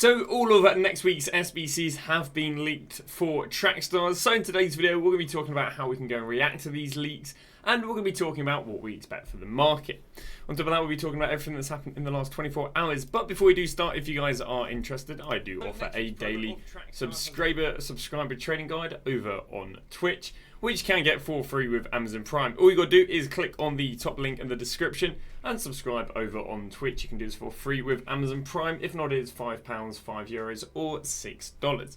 So all of next week's SBCs have been leaked for track stars. So in today's video, we're going to be talking about how we can go and react to these leaks, and we're going to be talking about what we expect for the market. On top of that, we'll be talking about everything that's happened in the last 24 hours. But before we do start, if you guys are interested, I do offer a daily subscriber trading guide over on Twitch, which you can get for free with Amazon Prime. All you got to do is click on the top link in the description and subscribe over on Twitch. You can do this for free with Amazon Prime. If not, it's £5, €5, or $6.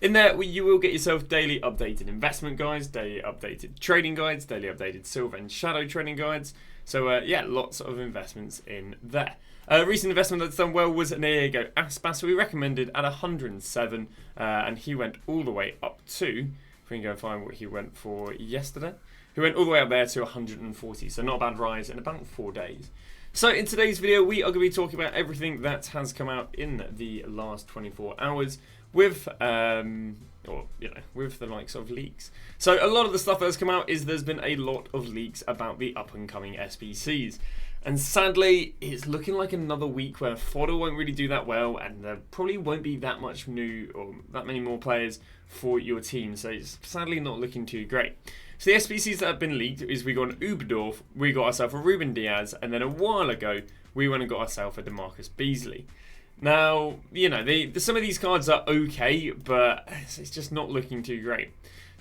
In there, you will get yourself daily updated investment guides, daily updated trading guides, daily updated silver and shadow trading guides. So yeah, lots of investments in there. Recent investment that's done well was Diego Aspas, who we recommended at 107, and he went all the way up to, if we can go and find what he went for yesterday, he went all the way up there to 140, so not a bad rise in about 4 days. So in today's video, we are going to be talking about everything that has come out in the last 24 hours with, with the likes of leaks. So a lot of the stuff that has come out is there's been a lot of leaks about the up and coming SBCs. And sadly, it's looking like another week where fodder won't really do that well, and there probably won't be that much new or that many more players for your team. So it's sadly not looking too great. So the SBCs that have been leaked is we got an Uberdorf, we got ourselves a Ruben Diaz, and then a while ago we went and got ourselves a DeMarcus Beasley. Now, you know, some of these cards are okay, but it's just not looking too great.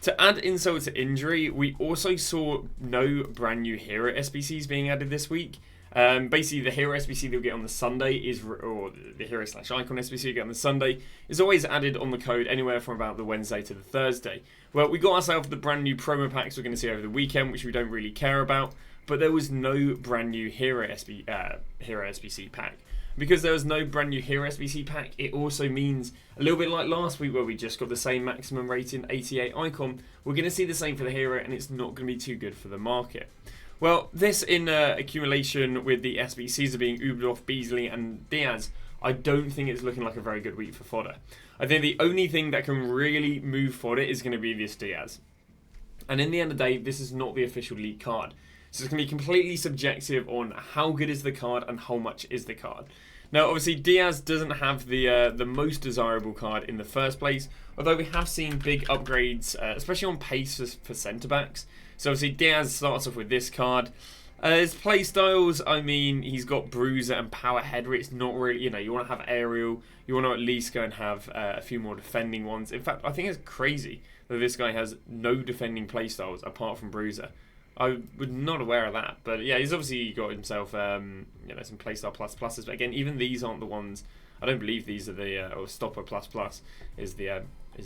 To add insult to injury, we also saw no brand new hero SBCs being added this week. Basically, the hero SBC they'll get on the Sunday or the hero / icon SBC you get on the Sunday is always added on the code anywhere from about the Wednesday to the Thursday. Well, we got ourselves the brand new promo packs we're going to see over the weekend, which we don't really care about, but there was no brand new hero SBC pack. Because there was no brand new hero SBC pack, it also means, a little bit like last week where we just got the same maximum rating 88 icon, we're going to see the same for the hero, and it's not going to be too good for the market. Well, this in accumulation with the SBCs being Uberdorf, Beasley and Diaz, I don't think it's looking like a very good week for fodder. I think the only thing that can really move fodder is going to be this Diaz. And in the end of the day, this is not the official league card. So it's going to be completely subjective on how good is the card and how much is the card. Now, obviously, Diaz doesn't have the most desirable card in the first place, although we have seen big upgrades, especially on pace for centre-backs. So obviously, Diaz starts off with this card. His playstyles, I mean, he's got bruiser and power header. It's not really, you want to have aerial. You want to at least go and have a few more defending ones. In fact, I think it's crazy that this guy has no defending playstyles apart from bruiser. I was not aware of that, but yeah, he's obviously got himself, some playstyle pluses. But again, even these aren't the ones. I don't believe these are the or stopper plus is the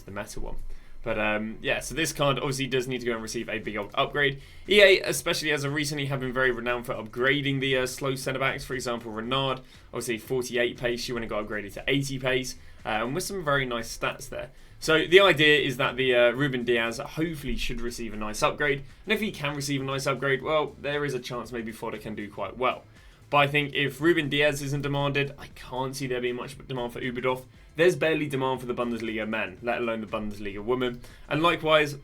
meta one. But yeah, so this card obviously does need to go and receive a big old upgrade. EA, especially as of recently, have been very renowned for upgrading the slow centre backs. For example, Renard, obviously 48 pace, she went and got upgraded to 80 pace, and with some very nice stats there. So the idea is that the Ruben Diaz hopefully should receive a nice upgrade, and if he can receive a nice upgrade, well, there is a chance maybe fodder can do quite well. But I think if Ruben Diaz isn't demanded, I can't see there being much demand for Uberdorf. There's barely demand for the Bundesliga men, let alone the Bundesliga women. And likewise,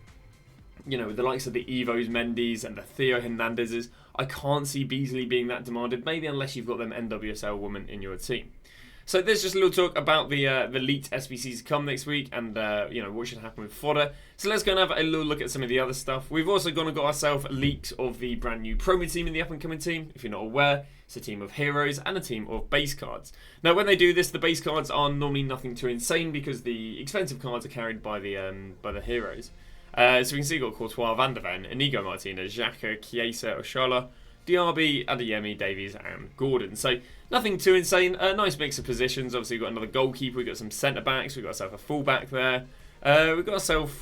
with the likes of the Evos, Mendy's and the Theo Hernandez's, I can't see Beasley being that demanded, maybe unless you've got them NWSL women in your team. So there's just a little talk about the leaked SBCs come next week and, what should happen with fodder. So let's go and have a little look at some of the other stuff. We've also gone and got ourselves leaks of the brand new promo team in the up-and-coming team. If you're not aware, it's a team of heroes and a team of base cards. Now, when they do this, the base cards are normally nothing too insane because the expensive cards are carried by the heroes. So we can see you've got Courtois, Van der Ven, Inigo Martinez, Xhaka, Chiesa, Oshala, Diaby, Adeyemi, Davies and Gordon. So nothing too insane. A nice mix of positions. Obviously, we've got another goalkeeper. We've got some centre-backs. We've got ourselves a full-back there. We've got ourselves,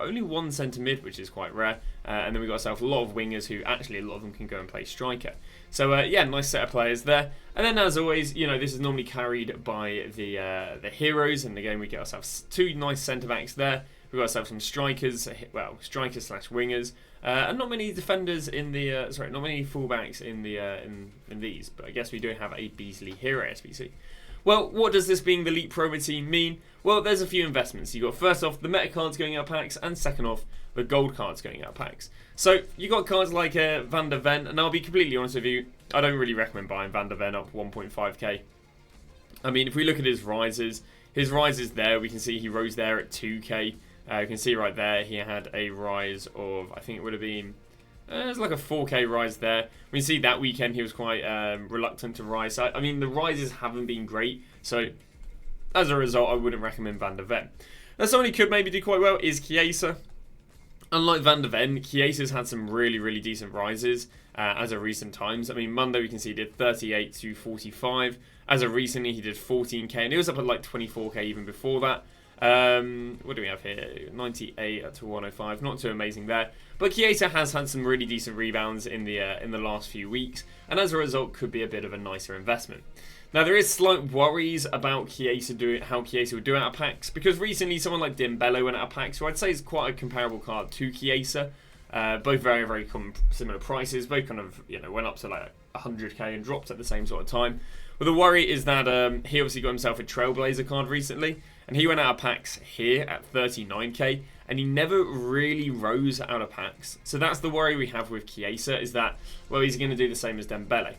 only one centre-mid, which is quite rare. And then we've got ourselves a lot of wingers who actually, a lot of them can go and play striker. So, yeah, nice set of players there. And then, as always, this is normally carried by the heroes. And again, we get ourselves two nice centre-backs there. We've got ourselves some strikers, strikers / wingers. And not many defenders in the not many fullbacks in the in these, but I guess we do have a Beasley hero SBC. Well, what does this being the Elite Promo team mean? Well, there's a few investments. You got first off the meta cards going out packs, and second off the gold cards going out packs. So you got cards like Van der Ven, and I'll be completely honest with you, I don't really recommend buying Van der Ven up 1.5k. I mean, if we look at his rises there, we can see he rose there at 2k. You can see right there, he had a rise of, I think it would have been, it's like a 4k rise there. We can see that weekend he was quite reluctant to rise. So, I mean, the rises haven't been great. So, as a result, I wouldn't recommend Van der Ven. Now, someone who could maybe do quite well is Chiesa. Unlike Van der Ven, Chiesa's had some really, really decent rises as of recent times. I mean, Monday we can see he did 38 to 45. As of recently, he did 14k, and he was up at like 24k even before that. What do we have here? 98 to 105. Not too amazing there. But Chiesa has had some really decent rebounds in the last few weeks, and as a result, could be a bit of a nicer investment. Now, there is slight worries about how Chiesa would do out of packs, because recently someone like Dembele went out of packs, who I'd say is quite a comparable card to Chiesa. Both very, very similar prices. Both kind of went up to like 100k and dropped at the same sort of time. Well, the worry is that he obviously got himself a Trailblazer card recently, and he went out of packs here at 39k, and he never really rose out of packs. So that's the worry we have with Chiesa, is that, well, he's going to do the same as Dembele.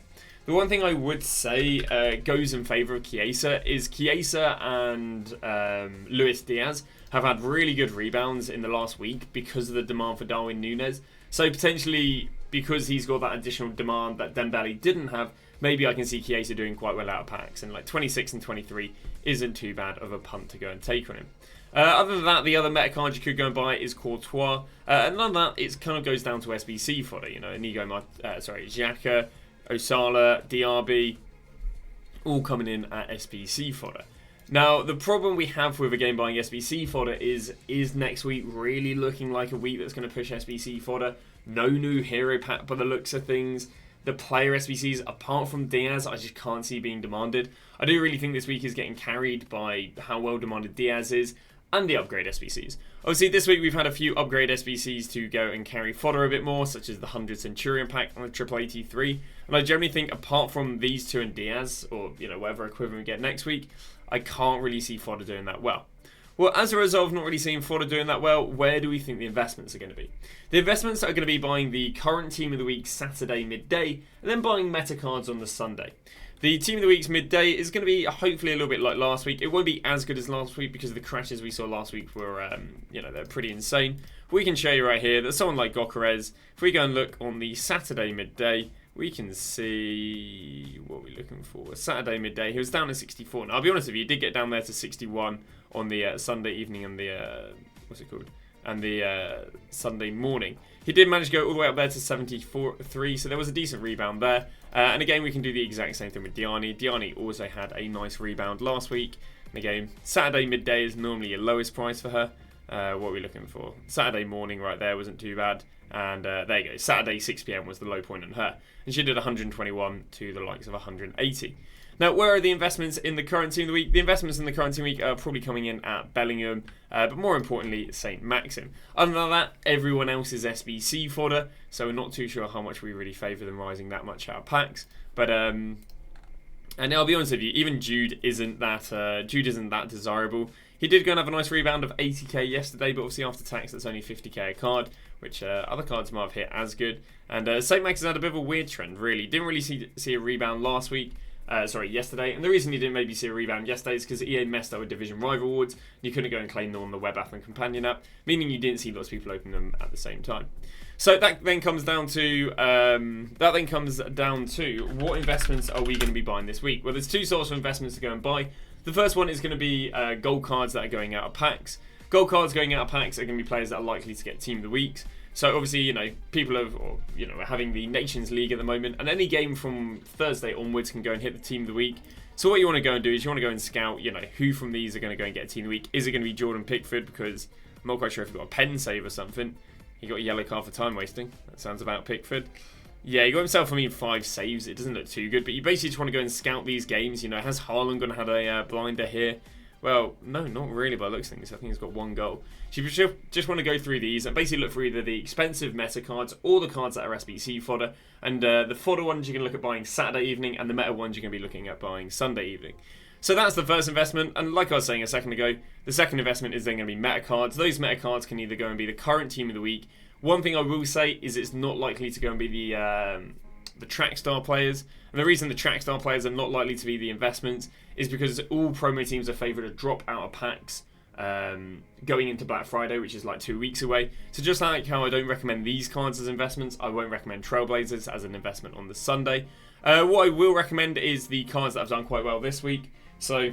The one thing I would say goes in favour of Chiesa is Chiesa and Luis Diaz have had really good rebounds in the last week because of the demand for Darwin Núñez. So potentially, because he's got that additional demand that Dembele didn't have, maybe I can see Chiesa doing quite well out of packs. And like 26 and 23 isn't too bad of a punt to go and take on him. Other than that, the other meta card you could go and buy is Courtois. And none of that, it kind of goes down to SBC fodder. Inigo, Xhaka, Osala, DRB, all coming in at SBC fodder. Now, the problem we have with a game buying SBC fodder is next week really looking like a week that's going to push SBC fodder? No new hero pack by the looks of things. The player SBCs, apart from Diaz, I just can't see being demanded. I do really think this week is getting carried by how well demanded Diaz is and the upgrade SBCs. Obviously, this week we've had a few upgrade SBCs to go and carry fodder a bit more, such as the 100 Centurion pack and the Triple 83. And I generally think, apart from these two and Diaz, or whatever equivalent we get next week, I can't really see fodder doing that well. Well, as a result of not really seeing fodder doing that well, where do we think the investments are going to be? The investments are going to be buying the current team of the week Saturday midday, and then buying meta cards on the Sunday. The team of the week's midday is going to be hopefully a little bit like last week. It won't be as good as last week because the crashes we saw last week were, they're pretty insane. But we can show you right here that someone like Gokares, if we go and look on the Saturday midday, we can see what we're looking for. Saturday midday, he was down to 64. Now, I'll be honest with you, he did get down there to 61 on the Sunday evening and the, and the Sunday morning. He did manage to go all the way up there to 73, so there was a decent rebound there. And again, we can do the exact same thing with Diani. Diani also had a nice rebound last week. And again, Saturday midday is normally your lowest price for her. What are we looking for? Saturday morning right there wasn't too bad. And there you go. Saturday 6 PM was the low point on her. And she did 121 to the likes of 180. Now, where are the investments in the current team of the week? The investments in the current team of the week are probably coming in at Bellingham, but more importantly, St. Maxim. Other than that, everyone else is SBC fodder, so we're not too sure how much we really favour them rising that much out of packs. But and I'll be honest with you, even Jude isn't that desirable. He did go and have a nice rebound of 80k yesterday, but obviously after tax, that's only 50k a card, which other cards might have hit as good. And St. Max has had a bit of a weird trend, really. Didn't really see a rebound last week. Yesterday. And the reason you didn't maybe see a rebound yesterday is because EA messed up with Division Rival Awards. You couldn't go and claim them on the web app and companion app, meaning you didn't see lots of people open them at the same time. So that then comes down to what investments are we going to be buying this week? Well, there's two sorts of investments to go and buy. The first one is going to be gold cards that are going out of packs. Gold cards going out of packs are going to be players that are likely to get Team of the Weeks. So obviously, people are having the Nations League at the moment, and any game from Thursday onwards can go and hit the Team of the Week. So what you want to go and do is you want to go and scout, who from these are going to go and get a Team of the Week. Is it going to be Jordan Pickford? Because I'm not quite sure if he got a pen save or something. He got a yellow card for time wasting. That sounds about Pickford. Yeah, he got himself, 5 saves. It doesn't look too good, but you basically just want to go and scout these games. Has Haaland going to have a blinder here? Well, no, not really by the looks of things. I think he's got 1 goal. So you just want to go through these and basically look for either the expensive meta cards or the cards that are SBC fodder. And the fodder ones you can look at buying Saturday evening, and the meta ones you're going to be looking at buying Sunday evening. So that's the first investment. And like I was saying a second ago, the second investment is then going to be meta cards. Those meta cards can either go and be the current team of the week. One thing I will say is it's not likely to go and be the track star players. And the reason the track star players are not likely to be the investments is because all promo teams are favoured to drop out of packs going into Black Friday, which is like 2 weeks away. So just like how I don't recommend these cards as investments, I won't recommend Trailblazers as an investment on the Sunday. What I will recommend is the cards that have done quite well this week. So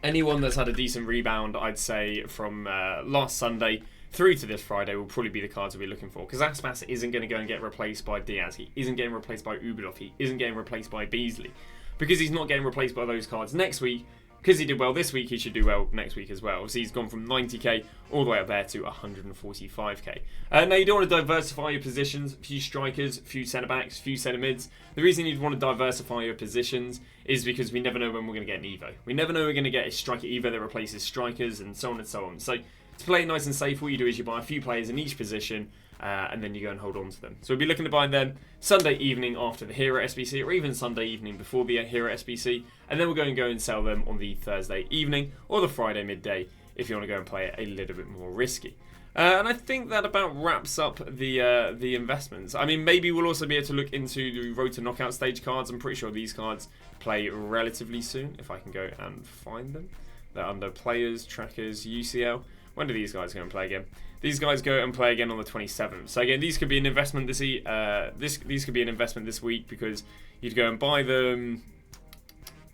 anyone that's had a decent rebound, I'd say, from last Sunday through to this Friday will probably be the cards we'll be looking for. Because Aspas isn't going to go and get replaced by Diaz. He isn't getting replaced by Ubadov. He isn't getting replaced by Beasley. Because he's not getting replaced by those cards next week, because he did well this week, he should do well next week as well. Obviously, he's gone from 90k all the way up there to 145k. Now, you don't want to diversify your positions. A few strikers, a few centre-backs, a few centre-mids. The reason you'd want to diversify your positions is because we never know when we're going to get an Evo. We never know we're going to get a striker Evo that replaces strikers and so on and so on. So, to play it nice and safe, what you do is you buy a few players in each position and then you go and hold on to them. So we'll be looking to buy them Sunday evening after the Hero SBC, or even Sunday evening before the Hero SBC, and then we'll go and sell them on the Thursday evening or the Friday midday if you want to go and play it a little bit more risky. And I think that about wraps up the investments. I mean, maybe we'll also be able to look into the Road to Knockout stage cards. I'm pretty sure these cards play relatively soon, if I can go and find them. They're under Players, Trackers, UCL. When do these guys go and play again? These guys go and play again on the 27th. So again, these could be an investment these could be an investment this week, because you'd go and buy them.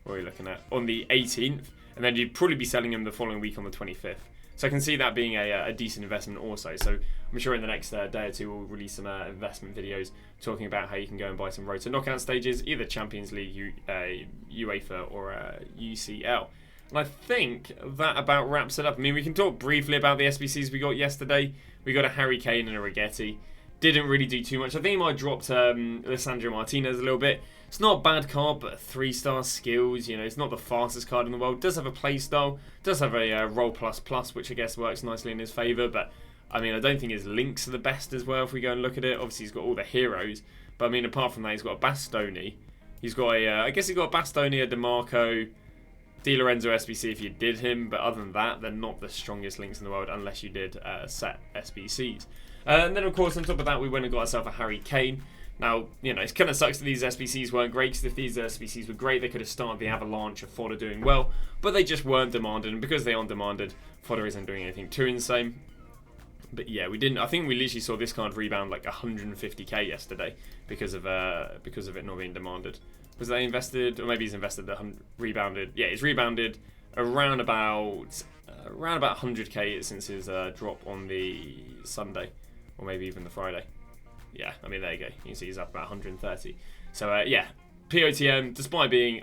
What are you looking at? On the 18th, and then you'd probably be selling them the following week on the 25th. So I can see that being a decent investment also. So I'm sure in the next day or two we'll release some investment videos talking about how you can go and buy some Road to Knockout stages, either Champions League, UEFA, or UCL. And I think that about wraps it up. I mean, we can talk briefly about the SBCs we got yesterday. We got a Harry Kane and a Rigetti. Didn't really do too much. I think he might have dropped Lisandro Martinez a little bit. It's not a bad card, but 3-star skills. You know, it's not the fastest card in the world. Does have a play style. Does have a roll plus, which I guess works nicely in his favour. But I mean, I don't think his links are the best as well. If we go and look at it, obviously he's got all the heroes. But I mean, apart from that, he's got a Bastoni. He's got I guess he's got a Bastoni, a DeMarco, Di Lorenzo SBC if you did him, but other than that, they're not the strongest links in the world unless you did set SBCs. And then, of course, on top of that, we went and got ourselves a Harry Kane. Now, you know, it kind of sucks that these SBCs weren't great, because if these SBCs were great, they could have started the avalanche of fodder doing well, but they just weren't demanded, and because they aren't demanded, fodder isn't doing anything too insane. But yeah, we didn't. I think we literally saw this card rebound like 150k yesterday because of it not being demanded. Was they invested, or maybe he's invested the rebounded? Yeah, he's rebounded around about 100k since his drop on the Sunday, or maybe even the Friday. Yeah, I mean, there you go. You can see he's up about 130. So yeah, POTM, despite being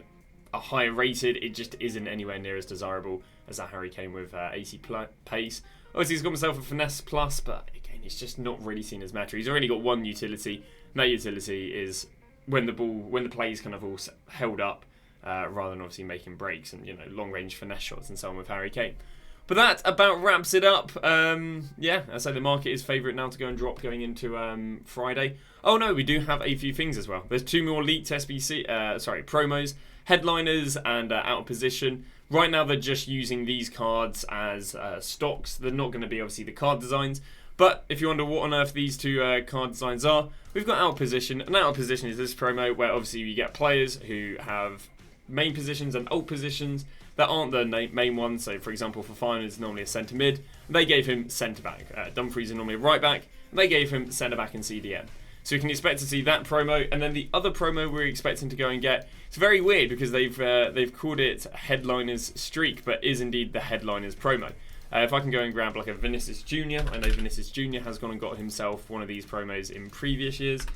a higher rated, it just isn't anywhere near as desirable as that Harry Kane with 80 pace. Obviously, he's got himself a finesse plus, but again, it's just not really seen as matter. He's already got one utility, and that utility is when the play is kind of all held up, rather than obviously making breaks and, you know, long range finesse shots and so on with Harry Kane. But that about wraps it up. Yeah, I say the market is favourite now to go and drop going into Friday. Oh no, we do have a few things as well. There's 2 more leaked promos, headliners, and out of position. Right now they're just using these cards as stocks. They're not going to be obviously the card designs. But if you wonder what on earth these 2 card designs are, we've got out of position. And out of position is this promo where obviously you get players who have main positions and alt positions that aren't the main ones. So for example, for Fine is normally a centre mid. They gave him centre back. Dumfries is normally a right back. And they gave him centre back and CDM. So you can expect to see that promo, and then the other promo we're expecting to go and get. It's very weird because they've called it Headliners Streak, but is indeed the Headliners promo. If I can go and grab like a Vinicius Jr. I know Vinicius Jr. has gone and got himself one of these promos in previous years.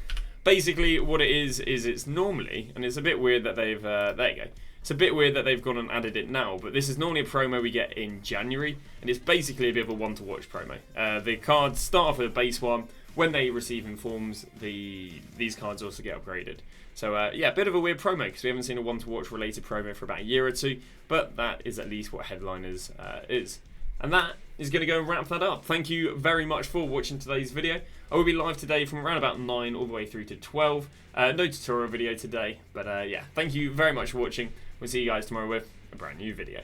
Basically, what it is it's normally, and it's a bit weird that they've there you go. It's a bit weird that they've gone and added it now, but this is normally a promo we get in January, and it's basically a bit of a one-to-watch promo. The cards start off with a base one. When they receive informs, these cards also get upgraded. So yeah, a bit of a weird promo because we haven't seen a one-to-watch related promo for about a year or two, but that is at least what Headliners is. And that is going to go and wrap that up. Thank you very much for watching today's video. I will be live today from around about 9 all the way through to 12. No tutorial video today, but yeah, thank you very much for watching. We'll see you guys tomorrow with a brand new video.